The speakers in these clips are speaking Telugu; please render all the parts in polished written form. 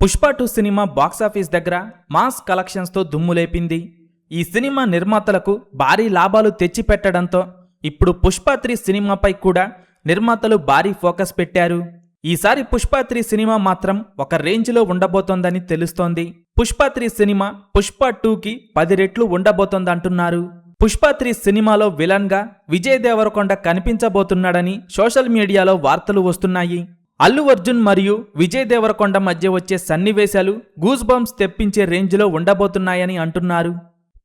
పుష్ప 2 సినిమా బాక్సాఫీస్ దగ్గర మాస్ కలెక్షన్స్తో దుమ్ములేపింది. ఈ సినిమా నిర్మాతలకు భారీ లాభాలు తెచ్చిపెట్టడంతో ఇప్పుడు పుష్ప 3 సినిమాపై కూడా నిర్మాతలు భారీ ఫోకస్ పెట్టారు. ఈసారి పుష్ప 3 సినిమా మాత్రం ఒక రేంజ్లో ఉండబోతోందని తెలుస్తోంది. పుష్ప 3 సినిమా పుష్ప 2కి 10 రెట్లు ఉండబోతోందంటున్నారు. పుష్ప 3 సినిమాలో విలన్గా విజయ్ దేవరకొండ కనిపించబోతున్నాడని సోషల్ మీడియాలో వార్తలు వస్తున్నాయి. అల్లు అర్జున్ మరియు విజయ్ దేవరకొండ మధ్య వచ్చే సన్నివేశాలు గూస్ బంప్స్ తెప్పించే రేంజ్లో ఉండబోతున్నాయని అంటున్నారు.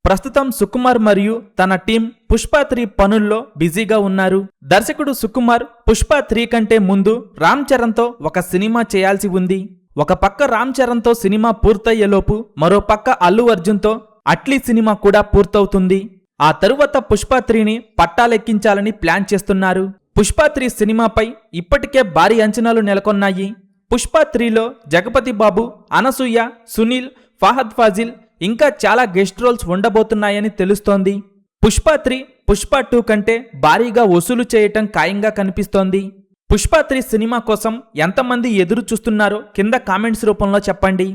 ప్రస్తుతం సుకుమార్ మరియు తన టీం పుష్ప 3 పనుల్లో బిజీగా ఉన్నారు. దర్శకుడు సుకుమార్ పుష్ప 3 కంటే ముందు రామ్ చరణ్తో ఒక సినిమా చేయాల్సి ఉంది. ఒక పక్క రామ్ చరణ్తో సినిమా పూర్తయ్యేలోపు మరో పక్క అల్లు అర్జున్తో అట్లీ సినిమా కూడా పూర్తవుతుంది. ఆ తరువాత పుష్ప 3ని పట్టాలెక్కించాలని ప్లాన్ చేస్తున్నారు. పుష్ప 3 సినిమాపై ఇప్పటికే భారీ అంచనాలు నెలకొన్నాయి. పుష్ప 3లో జగపతి బాబు, అనసూయ, సునీల్, ఫహద్ ఫాజిల్ ఇంకా చాలా గెస్ట్ రోల్స్ ఉండబోతున్నాయని తెలుస్తోంది. పుష్ప 3 పుష్ప 2 కంటే భారీగా వసూలు చేయటం ఖాయంగా కనిపిస్తోంది. పుష్ప 3 సినిమా కోసం ఎంతమంది ఎదురు చూస్తున్నారో కింద కామెంట్స్ రూపంలో చెప్పండి.